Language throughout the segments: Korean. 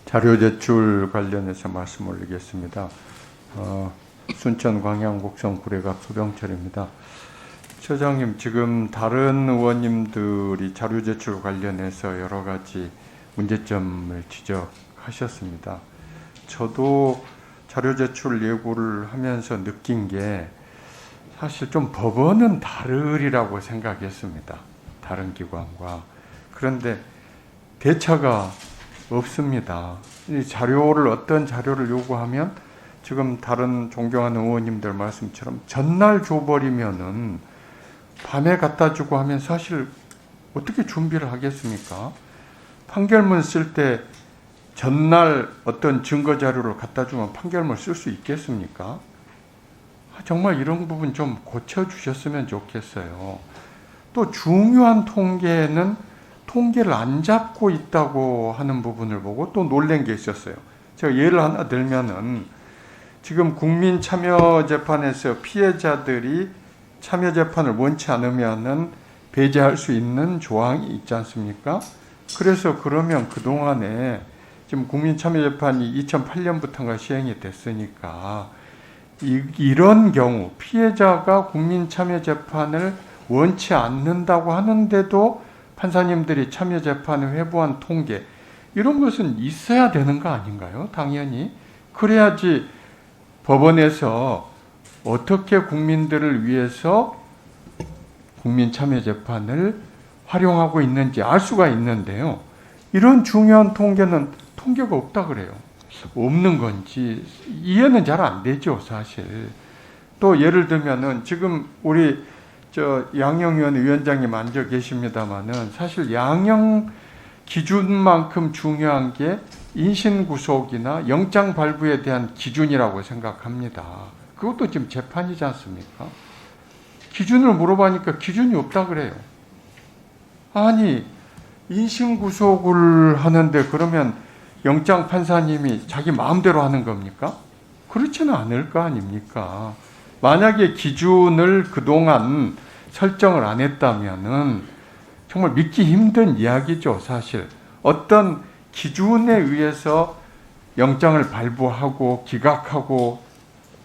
자료 제출 관련해서 말씀 올리겠습니다. 순천 광양 곡성 구례갑 소병철입니다. 처장님, 지금 다른 의원님들이 자료 제출 관련해서 여러 가지 문제점을 지적하셨습니다. 저도 자료 제출 예고를 하면서 느낀 게 사실 좀 법원은 다르리라고 생각했습니다. 다른 기관과. 그런데 대처가 없습니다. 이 자료를 어떤 자료를 요구하면 지금 다른 존경하는 의원님들 말씀처럼 전날 줘버리면은 밤에 갖다 주고 하면 사실 어떻게 준비를 하겠습니까? 판결문 쓸 때 전날 어떤 증거 자료를 갖다 주면 판결문 쓸 수 있겠습니까? 정말 이런 부분 좀 고쳐주셨으면 좋겠어요. 또 중요한 통계는 통계를 안 잡고 있다고 하는 부분을 보고 또 놀란 게 있었어요. 제가 예를 하나 들면은 지금 국민참여재판에서 피해자들이 참여재판을 원치 않으면은 배제할 수 있는 조항이 있지 않습니까? 그래서 그러면 그동안에 지금 국민참여재판이 2008년부터가 시행이 됐으니까 이런 경우 피해자가 국민참여재판을 원치 않는다고 하는데도 판사님들이 참여재판을 회부한 통계, 이런 것은 있어야 되는 거 아닌가요? 당연히. 그래야지 법원에서 어떻게 국민들을 위해서 국민참여재판을 활용하고 있는지 알 수가 있는데요. 이런 중요한 통계는 통계가 없다 그래요. 없는 건지 이해는 잘 안 되죠, 사실. 또 예를 들면은 지금 우리 양형위원 위원장님 앉아 계십니다만은 사실 양형 기준만큼 중요한 게 인신구속이나 영장 발부에 대한 기준이라고 생각합니다. 그것도 지금 재판이지 않습니까? 기준을 물어보니까 기준이 없다 그래요. 아니, 인신구속을 하는데 그러면 영장 판사님이 자기 마음대로 하는 겁니까? 그렇지는 않을 거 아닙니까? 만약에 기준을 그동안 설정을 안 했다면은 정말 믿기 힘든 이야기죠, 사실. 어떤 기준에 의해서 영장을 발부하고 기각하고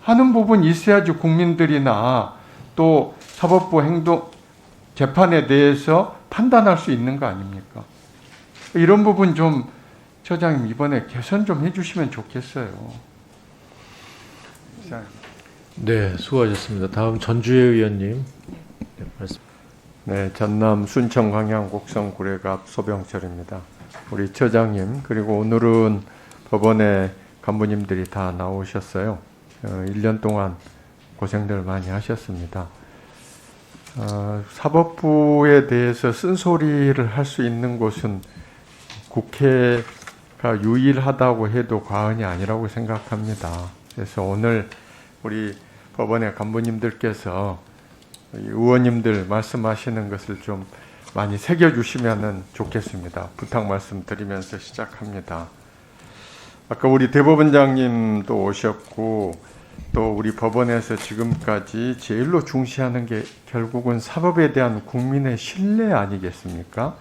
하는 부분이 있어야지 국민들이나 또 사법부 행동 재판에 대해서 판단할 수 있는 거 아닙니까? 이런 부분 좀 처장님 이번에 개선 좀 해주시면 좋겠어요. 네, 수고하셨습니다. 다음 전주혜 의원님. 네, 말씀. 네, 전남 순천 광양 곡성 구례갑 소병철입니다. 우리 처장님, 그리고 오늘은 법원의 간부님들이 다 나오셨어요. 1년 동안 고생들 많이 하셨습니다. 사법부에 대해서 쓴소리를 할 수 있는 곳은 국회가 유일하다고 해도 과언이 아니라고 생각합니다. 그래서 오늘 우리 법원의 간부님들께서 의원님들 말씀하시는 것을 좀 많이 새겨주시면 좋겠습니다. 부탁 말씀드리면서 시작합니다. 아까 우리 대법원장님도 오셨고 또 우리 법원에서 지금까지 제일로 중시하는 게 결국은 사법에 대한 국민의 신뢰 아니겠습니까?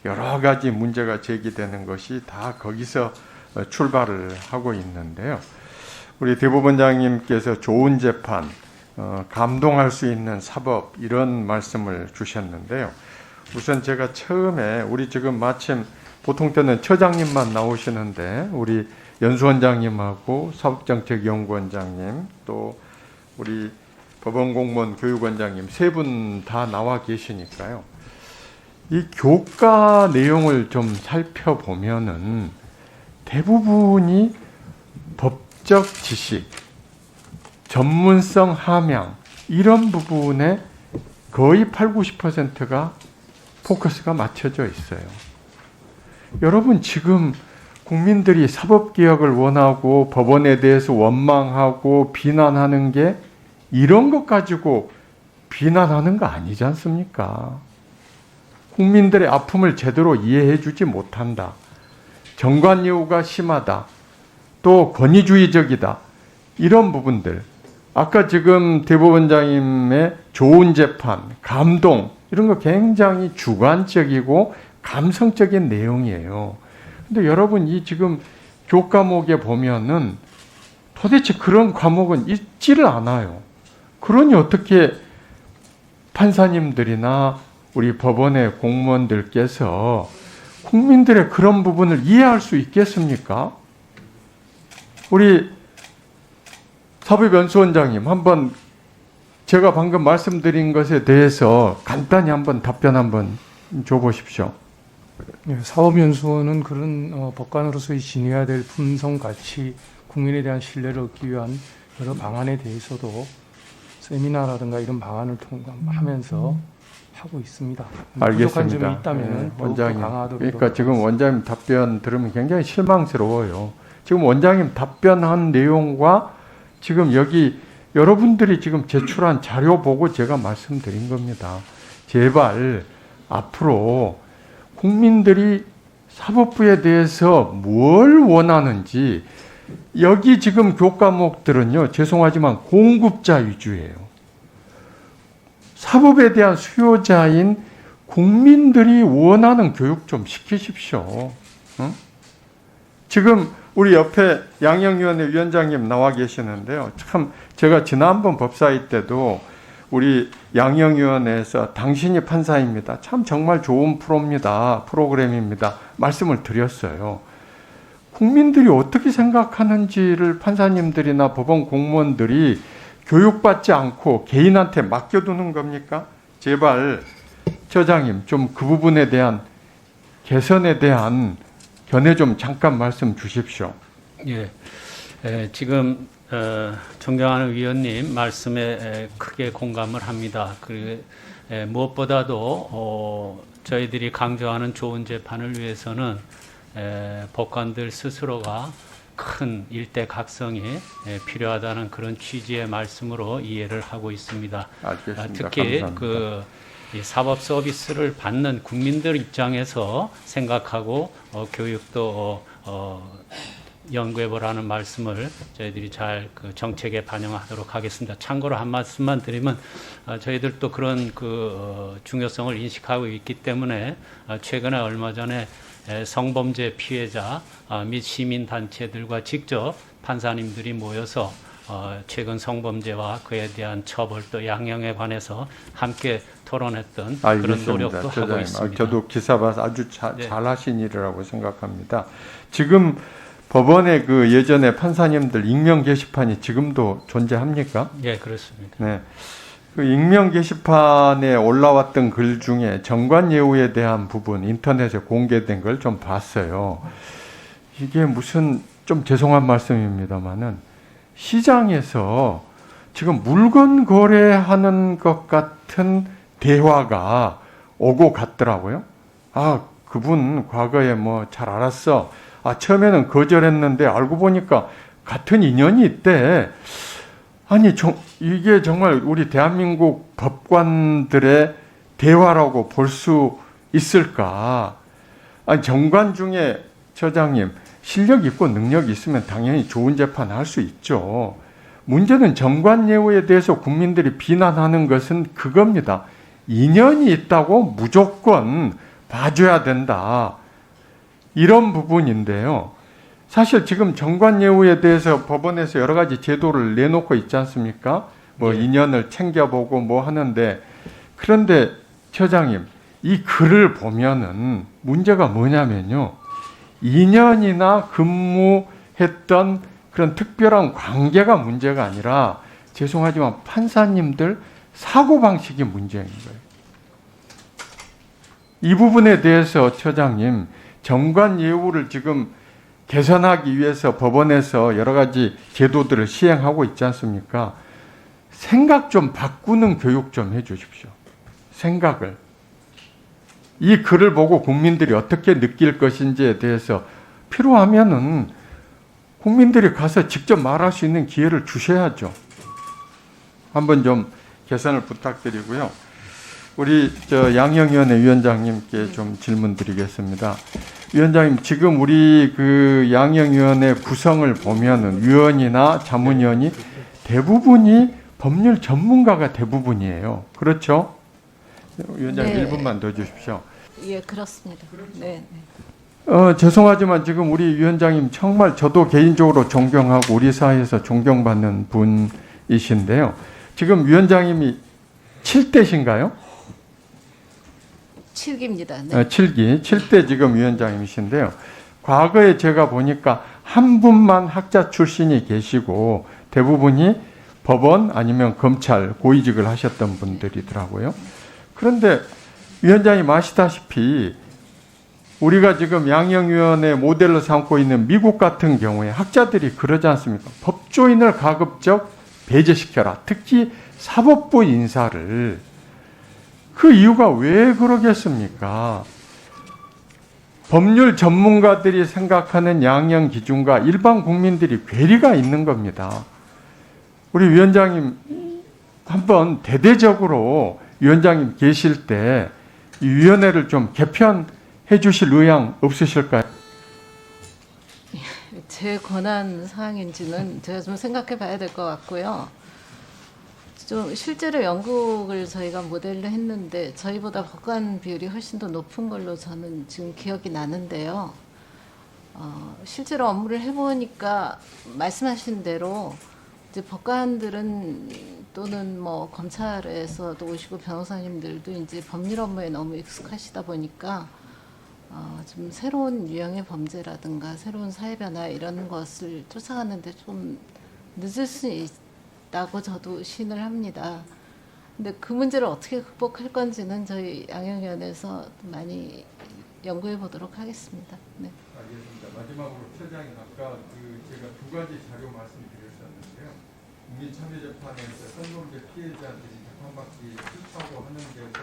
여러 가지 문제가 제기되는 것이 다 거기서 출발을 하고 있는데요. 우리 대법원장님께서 좋은 재판, 감동할 수 있는 사법 이런 말씀을 주셨는데요. 우선 제가 처음에 우리 지금 마침 보통 때는 처장님만 나오시는데 우리 연수원장님하고 사법정책연구원장님 또 우리 법원공무원 교육원장님 세 분 다 나와 계시니까요. 이 교과 내용을 좀 살펴보면은 대부분이 법적 지식, 전문성 함양 이런 부분에 거의 8, 90%가 포커스가 맞춰져 있어요. 여러분 지금 국민들이 사법개혁을 원하고 법원에 대해서 원망하고 비난하는 게 이런 것 가지고 비난하는 거 아니지 않습니까? 국민들의 아픔을 제대로 이해해 주지 못한다. 정관예우가 심하다. 또 권위주의적이다. 이런 부분들. 아까 지금 대법원장님의 좋은 재판, 감동 이런 거 굉장히 주관적이고 감성적인 내용이에요. 근데 여러분 이 지금 교과목에 보면은 도대체 그런 과목은 있지를 않아요. 그러니 어떻게 판사님들이나 우리 법원의 공무원들께서 국민들의 그런 부분을 이해할 수 있겠습니까? 우리 사법연수원장님 한번 제가 방금 말씀드린 것에 대해서 간단히 한번 답변 한번 줘보십시오. 예, 사법연수원은 그런 법관으로서의 지녀야 될 품성, 가치, 국민에 대한 신뢰를 얻기 위한 여러 방안에 대해서도 세미나라든가 이런 방안을 통하면서 하고 있습니다. 부족한 점이 알겠습니다. 있다면 더욱더 원장님. 강화하도록 그러니까 지금 하겠습니다. 원장님 답변 들으면 굉장히 실망스러워요. 지금 원장님 답변한 내용과 지금 여기 여러분들이 지금 제출한 자료 보고 제가 말씀드린 겁니다. 제발 앞으로 국민들이 사법부에 대해서 뭘 원하는지 여기 지금 교과목들은요, 죄송하지만 공급자 위주예요. 사법에 대한 수요자인 국민들이 원하는 교육 좀 시키십시오. 응? 지금 우리 옆에 양형위원회 위원장님 나와 계시는데요. 참 제가 지난번 법사위 때도 우리 양형위원회에서 당신이 판사입니다. 참 정말 좋은 프로그램입니다. 말씀을 드렸어요. 국민들이 어떻게 생각하는지를 판사님들이나 법원 공무원들이 교육받지 않고 개인한테 맡겨두는 겁니까? 제발 처장님 좀 그 부분에 대한 개선에 대한 견해 좀 잠깐 말씀 주십시오. 예, 지금 존경하는 위원님 말씀에 크게 공감을 합니다. 그리고 무엇보다도 저희들이 강조하는 좋은 재판을 위해서는 법관들 스스로가 큰 일대각성이 필요하다는 그런 취지의 말씀으로 이해를 하고 있습니다. 알겠습니다. 특히 감사합니다. 이 사법 서비스를 받는 국민들 입장에서 생각하고 교육도 연구해보라는 말씀을 저희들이 잘 그 정책에 반영하도록 하겠습니다. 참고로 한 말씀만 드리면 저희들도 그런 그 중요성을 인식하고 있기 때문에 최근에 얼마 전에 성범죄 피해자 및 시민단체들과 직접 판사님들이 모여서 최근 성범죄와 그에 대한 처벌 또 양형에 관해서 함께 토론했던 그런 알겠습니다. 노력도 하고 있습니다. 저도 기사 봐서 아주 네. 잘하신 일이라고 생각합니다. 지금 법원의 그 예전에 판사님들 익명 게시판이 지금도 존재합니까? 예, 그렇습니다. 네. 그 익명 게시판에 올라왔던 글 중에 정관 예우에 대한 부분 인터넷에 공개된 걸 좀 봤어요. 이게 무슨 좀 죄송한 말씀입니다만은 시장에서 지금 물건 거래하는 것 같은 대화가 오고 갔더라고요. 아, 그분 과거에 뭐 잘 알았어. 아, 처음에는 거절했는데 알고 보니까 같은 인연이 있대. 아니, 이게 정말 우리 대한민국 법관들의 대화라고 볼 수 있을까? 아니, 정관 중에 처장님, 실력 있고 능력 있으면 당연히 좋은 재판 할 수 있죠. 문제는 정관 예우에 대해서 국민들이 비난하는 것은 그겁니다. 인연이 있다고 무조건 봐줘야 된다. 이런 부분인데요. 사실 지금 정관 예우에 대해서 법원에서 여러 가지 제도를 내놓고 있지 않습니까? 뭐 예. 인연을 챙겨보고 뭐 하는데, 그런데 처장님, 이 글을 보면은 문제가 뭐냐면요. 인연이나 근무했던 그런 특별한 관계가 문제가 아니라, 죄송하지만 판사님들 사고방식이 문제인 거예요. 이 부분에 대해서 처장님, 정관 예우를 지금 개선하기 위해서 법원에서 여러 가지 제도들을 시행하고 있지 않습니까? 생각 좀 바꾸는 교육 좀 해주십시오. 생각을. 이 글을 보고 국민들이 어떻게 느낄 것인지에 대해서 필요하면은 국민들이 가서 직접 말할 수 있는 기회를 주셔야죠. 한번 좀 개선을 부탁드리고요. 우리 양형위원회 위원장님께 좀 질문 드리겠습니다. 위원장님, 지금 우리 그 양형위원회 구성을 보면은 위원이나 자문위원이 대부분이 법률 전문가가 대부분이에요. 그렇죠? 위원장님 네. 1분만 더 주십시오. 예, 그렇습니다. 네, 네. 죄송하지만 지금 우리 위원장님 정말 저도 개인적으로 존경하고 우리 사회에서 존경받는 분이신데요. 지금 위원장님이 7대신가요? 7기입니다. 네. 7대 지금 위원장님이신데요. 과거에 제가 보니까 한 분만 학자 출신이 계시고 대부분이 법원 아니면 검찰 고위직을 하셨던 분들이더라고요. 그런데 위원장님 아시다시피 우리가 지금 양형위원회 모델로 삼고 있는 미국 같은 경우에 학자들이 그러지 않습니까? 법조인을 가급적 배제시켜라. 특히 사법부 인사를. 그 이유가 왜 그러겠습니까? 법률 전문가들이 생각하는 양형 기준과 일반 국민들이 괴리가 있는 겁니다. 우리 위원장님 한번 대대적으로 위원장님 계실 때 이 위원회를 좀 개편해 주실 의향 없으실까요? 제 권한 사항인지는 제가 좀 생각해 봐야 될 것 같고요. 좀 실제로 영국을 저희가 모델로 했는데 저희보다 법관 비율이 훨씬 더 높은 걸로 저는 지금 기억이 나는데요. 실제로 업무를 해보니까 말씀하신 대로 이제 법관들은 또는 뭐 검찰에서도 오시고 변호사님들도 이제 법률 업무에 너무 익숙하시다 보니까 좀 새로운 유형의 범죄라든가 새로운 사회 변화 이런 것을 쫓아가는데 좀 늦을 수 있다고 저도 시인을 합니다. 근데 그 문제를 어떻게 극복할 건지는 저희 양형위원회에서 많이 연구해 보도록 하겠습니다. 네. 알겠습니다. 마지막으로 처장님 아까 제가 두 가지 자료 말씀드렸었는데요. 국민참여재판에서 성범죄 피해자들이 재판받기 싫다고 하는데도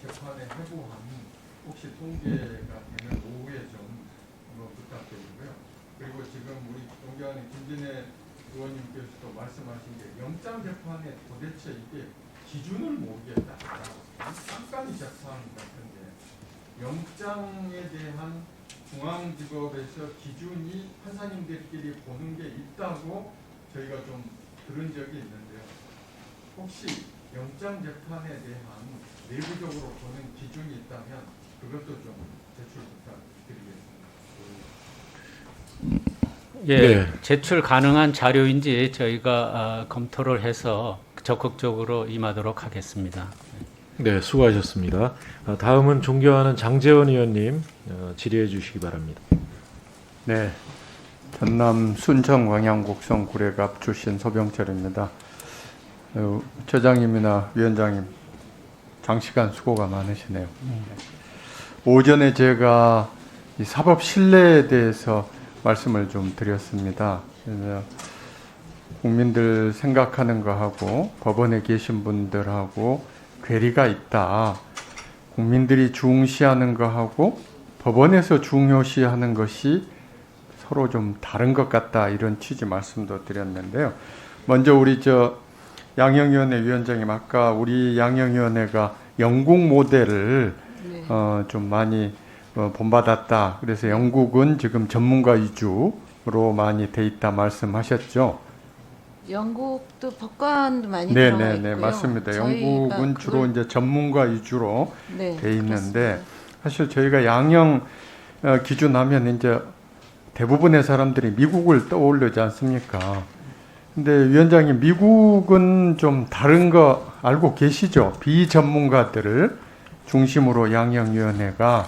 재판에 회부한 혹시 통계가 되면 오후에 좀 부탁드리고요. 그리고 지금 우리 존경하는 김진애 의원님께서도 말씀하신 게 영장 재판에 도대체 이게 기준을 모르겠다라고 깜깜이 재판 같은데 영장에 대한 중앙지법에서 기준이 판사님들끼리 보는 게 있다고 저희가 좀 들은 적이 있는데요. 혹시 영장 재판에 대한 내부적으로 보는 기준이 있다면 그것도 좀 제출 부탁드리겠습니다. 예, 네. 제출 가능한 자료인지 저희가 검토를 해서 적극적으로 임하도록 하겠습니다. 네, 수고하셨습니다. 다음은 존경하는 장제원 의원님 질의해 주시기 바랍니다. 네, 전남 순천 광양 곡성 구례갑 출신 소병철입니다. 처장님이나 위원장님 장시간 수고가 많으시네요. 오전에 제가 이 사법 신뢰에 대해서 말씀을 좀 드렸습니다. 그래서 국민들 생각하는 거하고 법원에 계신 분들하고 괴리가 있다. 국민들이 중시하는 거하고 법원에서 중요시하는 것이 서로 좀 다른 것 같다. 이런 취지 말씀도 드렸는데요. 먼저 우리 양형위원회 위원장님 아까 우리 양형위원회가 영국 모델을 네. 좀 많이 본받았다. 그래서 영국은 지금 전문가 위주로 많이 돼 있다 말씀하셨죠. 영국도 법관도 많이 들어가 있고요. 네, 맞습니다. 저희가 영국은 주로 이제 전문가 위주로 네, 돼 있는데 그렇습니다. 사실 저희가 양형 기준하면 이제 대부분의 사람들이 미국을 떠올리지 않습니까? 근데 위원장님 미국은 좀 다른 거 알고 계시죠? 비전문가들을 중심으로 양형위원회가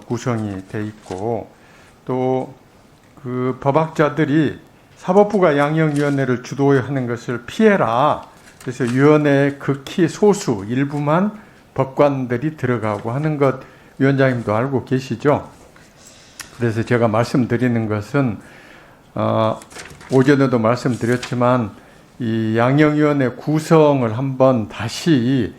구성이 돼 있고 또 그 법학자들이 사법부가 양형위원회를 주도하는 것을 피해라. 그래서 위원회에 극히 소수 일부만 법관들이 들어가고 하는 것 위원장님도 알고 계시죠? 그래서 제가 말씀드리는 것은 오전에도 말씀드렸지만 이 양형위원회 구성을 한번 다시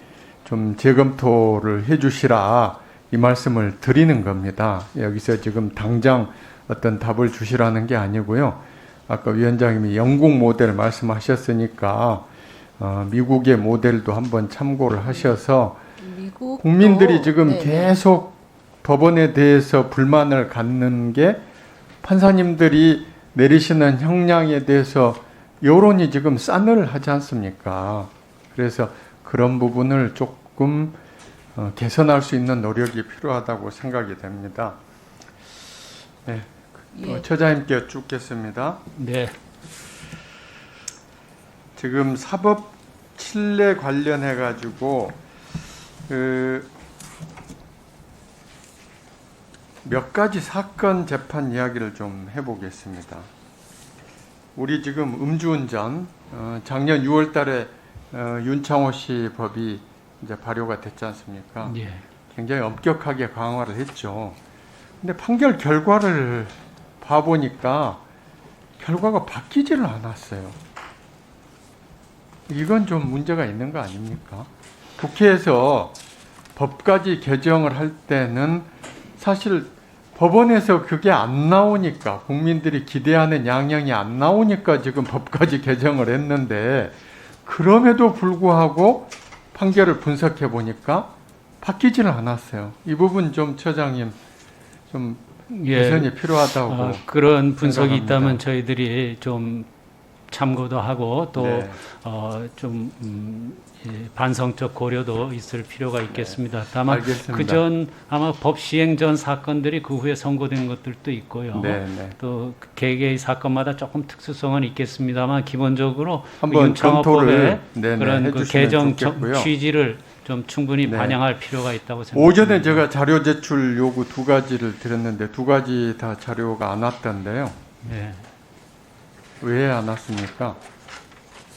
좀 재검토를 해주시라 이 말씀을 드리는 겁니다. 여기서 지금 당장 어떤 답을 주시라는 게 아니고요. 아까 위원장님이 영국 모델 말씀하셨으니까 미국의 모델도 한번 참고를 하셔서 미국도, 국민들이 지금 네네. 계속 법원에 대해서 불만을 갖는 게 판사님들이 내리시는 형량에 대해서 여론이 지금 싸늘하지 않습니까? 그래서 그런 부분을 조금 개선할 수 있는 노력이 필요하다고 생각이 됩니다. 예. 처장님께 여쭙겠습니다. 네. 지금 사법 신뢰 관련해 가지고 몇 가지 사건 재판 이야기를 좀 해보겠습니다. 우리 지금 음주운전 작년 6월달에 윤창호 씨 법이 이제 발효가 됐지 않습니까? 예. 굉장히 엄격하게 강화를 했죠. 근데 판결 결과를 봐보니까 결과가 바뀌지를 않았어요. 이건 좀 문제가 있는 거 아닙니까? 국회에서 법까지 개정을 할 때는 사실 법원에서 그게 안 나오니까, 국민들이 기대하는 양형이 안 나오니까 지금 법까지 개정을 했는데, 그럼에도 불구하고 판결을 분석해 보니까 바뀌지는 않았어요. 이 부분 좀 처장님 좀 개선이 필요하다고 그런 분석이 생각합니다. 있다면 저희들이 좀 참고도 하고 또 네. 반성적 고려도 있을 필요가 있겠습니다. 다만 알겠습니다. 그전 아마 법 시행 전 사건들이 그 후에 선고된 것들도 있고요. 네, 네. 또 개개의 사건마다 조금 특수성은 있겠습니다만 기본적으로 한번 윤창호법의 검토를 네네, 그런 그 해주시면 개정 좋겠고요. 취지를 좀 충분히 네. 반영할 필요가 있다고 생각합니다. 오전에 제가 자료 제출 요구 2가지를 드렸는데 2가지 다 자료가 안 왔던데요. 네. 왜 안 왔습니까?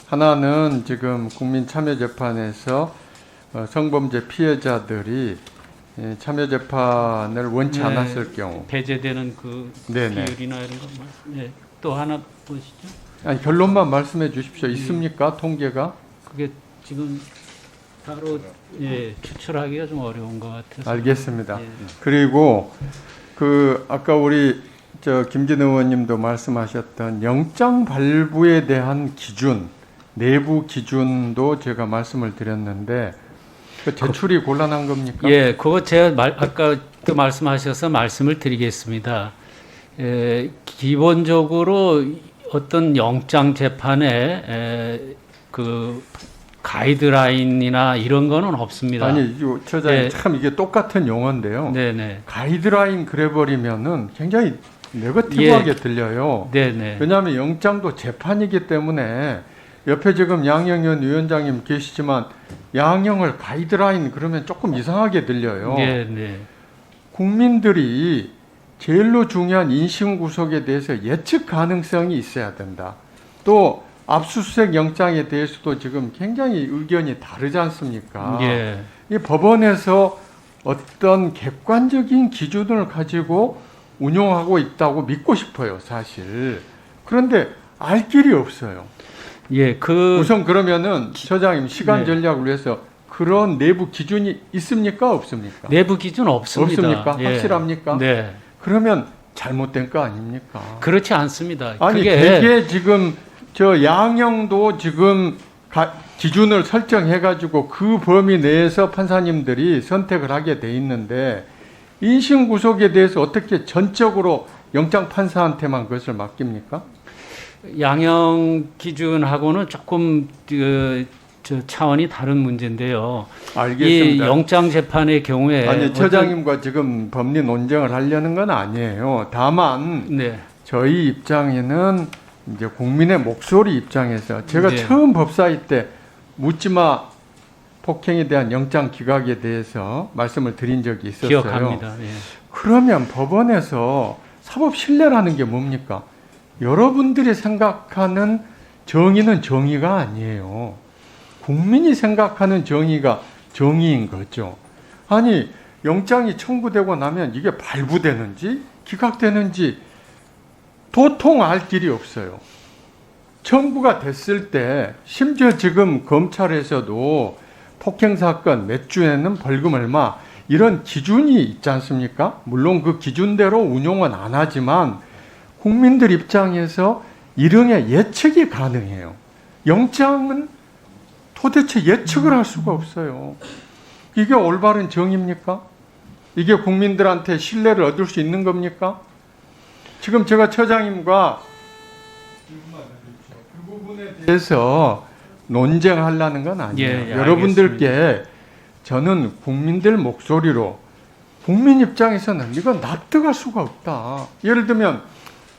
하나는 지금 국민참여재판에서 성범죄 피해자들이 참여재판을 원치 네. 않았을 경우, 배제되는 그 네네. 비율이나 이런 것만. 네. 또 하나 보시죠. 아니, 결론만 말씀해 주십시오. 있습니까? 통계가? 그게 지금 바로 추출하기가 좀 어려운 것 같아서. 알겠습니다. 예. 그리고 아까 우리 김진 의원님도 말씀하셨던 영장 발부에 대한 기준, 내부 기준도 제가 말씀을 드렸는데 그 제출이 곤란한 겁니까? 예, 그거 제가 아까 또 말씀하셔서 말씀을 드리겠습니다. 기본적으로 어떤 영장 재판에 그 가이드라인이나 이런 거는 없습니다. 아니, 처장님 예. 참 이게 똑같은 용어인데요. 네네. 가이드라인 그래버리면은 굉장히 네거티브하게 예. 들려요. 네네. 왜냐하면 영장도 재판이기 때문에 옆에 지금 양영현 위원장님 계시지만 양형을 가이드라인 그러면 조금 이상하게 들려요. 네네. 국민들이 제일로 중요한 인신구속에 대해서 예측 가능성이 있어야 된다. 또 압수수색 영장에 대해서도 지금 굉장히 의견이 다르지 않습니까? 예. 이 법원에서 어떤 객관적인 기준을 가지고 운용하고 있다고 믿고 싶어요, 사실. 그런데 알 길이 없어요. 예, 우선 그러면은 처장님 시간 네. 전략을 위해서 그런 내부 기준이 있습니까, 없습니까? 내부 기준 없습니다. 없습니까? 예. 확실합니까? 네. 그러면 잘못된 거 아닙니까? 그렇지 않습니다. 아니, 그게 되게 지금 양형도 지금 기준을 설정해가지고 그 범위 내에서 판사님들이 선택을 하게 돼 있는데 인신구속에 대해서 어떻게 전적으로 영장 판사한테만 그것을 맡깁니까? 양형 기준하고는 조금 차원이 다른 문제인데요. 이 알겠습니다. 영장 재판의 경우에 아니, 처장님과 지금 법리 논쟁을 하려는 건 아니에요. 다만 네. 저희 입장에는 이제 국민의 목소리 입장에서 제가 네. 처음 법사위 때 묻지마 폭행에 대한 영장 기각에 대해서 말씀을 드린 적이 있었어요. 기억합니다. 예. 그러면 법원에서 사법 신뢰라는 게 뭡니까? 여러분들이 생각하는 정의는 정의가 아니에요. 국민이 생각하는 정의가 정의인 거죠. 아니, 영장이 청구되고 나면 이게 발부되는지 기각되는지 도통 알 길이 없어요. 청구가 됐을 때 심지어 지금 검찰에서도 폭행사건 몇 주에는 벌금 얼마 이런 기준이 있지 않습니까? 물론 그 기준대로 운용은 안 하지만 국민들 입장에서 일응의 예측이 가능해요. 영장은 도대체 예측을 할 수가 없어요. 이게 올바른 정의입니까? 이게 국민들한테 신뢰를 얻을 수 있는 겁니까? 지금 제가 처장님과 그 부분에 대해서 논쟁하려는 건 아니에요. 예, 여러분들께 저는 국민들 목소리로 국민 입장에서는 이건 납득할 수가 없다. 예를 들면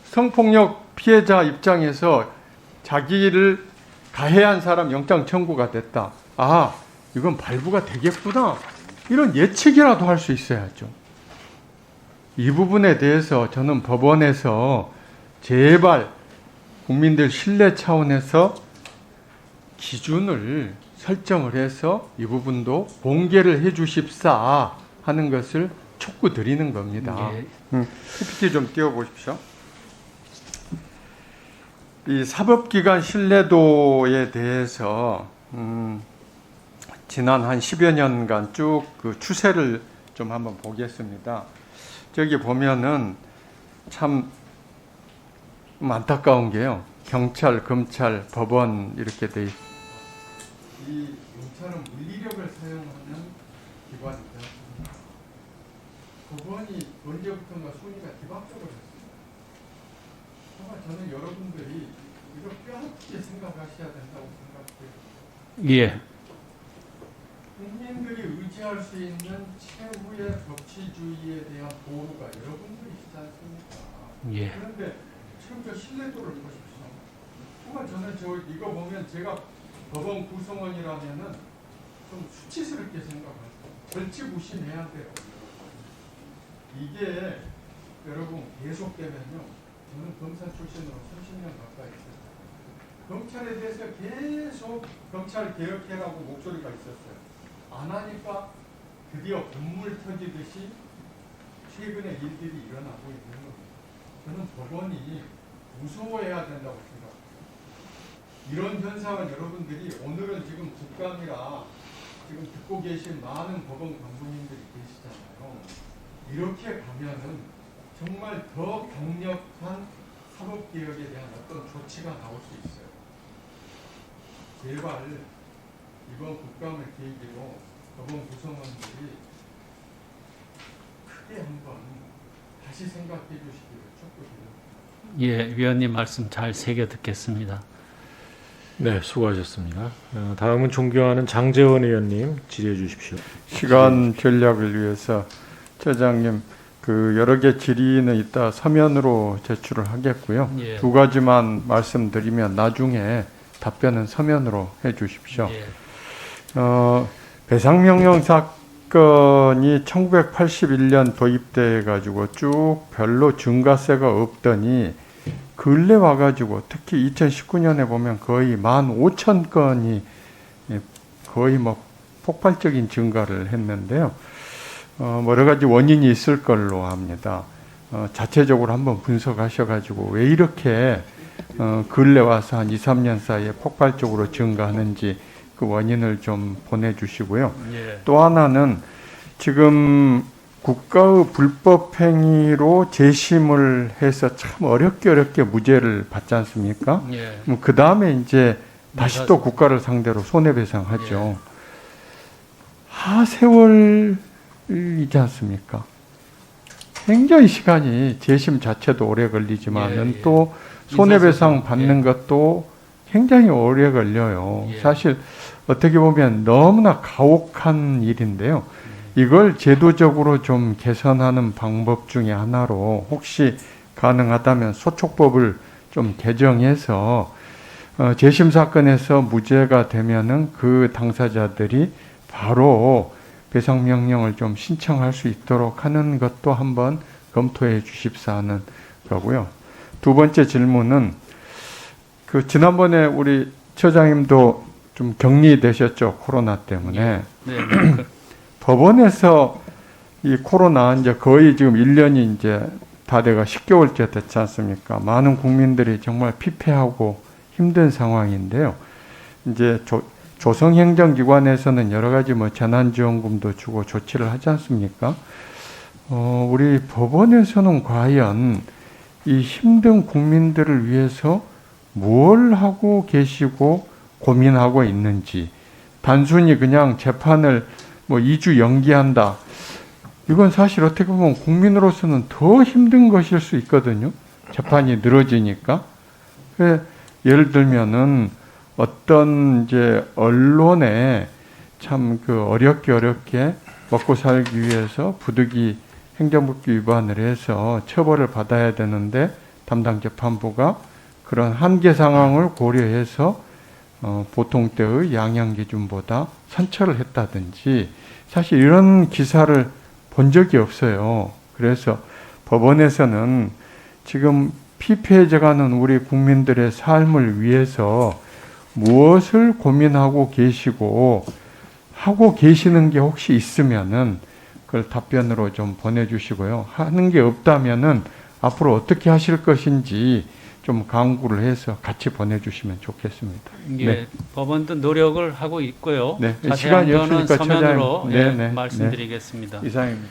성폭력 피해자 입장에서 자기를 가해한 사람 영장 청구가 됐다. 아, 이건 발부가 되겠구나. 이런 예측이라도 할 수 있어야죠. 이 부분에 대해서 저는 법원에서 제발 국민들 신뢰 차원에서 기준을 설정을 해서 이 부분도 공개를 해 주십사 하는 것을 촉구드리는 겁니다. 예. PPT 좀 띄워보십시오. 이 사법기관 신뢰도에 대해서 지난 한 10여 년간 쭉 그 추세를 좀 한번 보겠습니다. 저기 보면은 참 안타까운 게요. 경찰, 검찰, 법원 이렇게 돼 있습니다. 이 경찰은 물리력을 사용하는 기관이다. 법원이 언제부턴가 순위가 뒤바뀌어버렸습니다. 정말 저는 여러분들이 이거 뼈아프게 생각하셔야 된다고 생각해요. 예. 국민들이 의지할 수 있는 최후의 법치주의에 대한 보호가 여러분들이시지 않습니까? 예. 그런데 지금 저 신뢰도를 보십시오. 정말 저는 이거 보면 제가 법원 구성원이라면은 좀 수치스럽게 생각합니다. 절치부심해야 돼요. 이게 여러분 계속되면요. 저는 검사 출신으로 30년 가까이 있었어요. 검찰에 대해서 계속 검찰 개혁해라고 목소리가 있었어요. 안 하니까 드디어 분물 터지듯이 최근에 일들이 일어나고 있는 겁니다. 저는 법원이 무서워해야 된다고 생각합니다. 이런 현상은 여러분들이 오늘은 지금 국감이라 지금 듣고 계신 많은 법원 간부님들이 계시잖아요. 이렇게 가면은 정말 더 강력한 사법개혁에 대한 어떤 조치가 나올 수 있어요. 제발 이번 국감을 계기로 법원 구성원들이 크게 한번 다시 생각해 주시기를 촉구드립니다. 예, 위원님 말씀 잘 새겨 듣겠습니다. 네, 수고하셨습니다. 다음은 존경하는 장제원 의원님 질의해 주십시오. 시간 전략을 위해서 처장님 그 여러 개 질의는 이따 서면으로 제출을 하겠고요. 예. 두 가지만 말씀드리면 나중에 답변은 서면으로 해 주십시오. 예. 배상명령 사건이 1981년 도입돼 가지고 쭉 별로 증가세가 없더니 근래 와가지고 특히 2019년에 보면 거의 15,000건이 거의 뭐 폭발적인 증가를 했는데요. 여러 가지 원인이 있을 걸로 합니다. 자체적으로 한번 분석하셔가지고 왜 이렇게 근래 와서 한 2, 3년 사이에 폭발적으로 증가하는지 그 원인을 좀 보내주시고요. 예. 또 하나는 지금 국가의 불법 행위로 재심을 해서 참 어렵게 무죄를 받지 않습니까? 예. 그 다음에 이제 다시 또 국가를 상대로 손해배상하죠. 하세월이지 않습니까? 굉장히 시간이 재심 자체도 오래 걸리지만은 예. 또 손해배상 민사소송. 받는 것도 굉장히 오래 걸려요. 예. 사실 어떻게 보면 너무나 가혹한 일인데요. 이걸 제도적으로 좀 개선하는 방법 중에 하나로 혹시 가능하다면 소촉법을 좀 개정해서 재심 사건에서 무죄가 되면은 그 당사자들이 바로 배상 명령을 좀 신청할 수 있도록 하는 것도 한번 검토해 주십사 하는 거고요. 두 번째 질문은 그 지난번에 우리 처장님도 좀 격리되셨죠, 코로나 때문에. 네. 법원에서 이 코로나 이제 거의 지금 1년이 이제 다 돼가 10개월째 됐지 않습니까? 많은 국민들이 정말 피폐하고 힘든 상황인데요. 이제 조성행정기관에서는 여러 가지 뭐 재난지원금도 주고 조치를 하지 않습니까? 우리 법원에서는 과연 이 힘든 국민들을 위해서 뭘 하고 계시고 고민하고 있는지, 단순히 그냥 재판을 뭐 2주 연기한다. 이건 사실 어떻게 보면 국민으로서는 더 힘든 것일 수 있거든요. 재판이 늘어지니까. 예를 들면은 어떤 이제 언론에 참 그 어렵게 먹고 살기 위해서 부득이 행정법규 위반을 해서 처벌을 받아야 되는데 담당 재판부가 그런 한계 상황을 고려해서 보통 때의 양형 기준보다 선처를 했다든지 사실 이런 기사를 본 적이 없어요. 그래서 법원에서는 지금 피폐해져가는 우리 국민들의 삶을 위해서 무엇을 고민하고 계시고 하고 계시는 게 혹시 있으면은 그걸 답변으로 좀 보내주시고요. 하는 게 없다면은 앞으로 어떻게 하실 것인지 좀 강구를 해서 같이 보내주시면 좋겠습니다. 예, 네. 법원도 노력을 하고 있고요. 네, 자세한 시간이 거는 없으니까 서면으로 처장님. 네, 네, 말씀드리겠습니다. 이상입니다.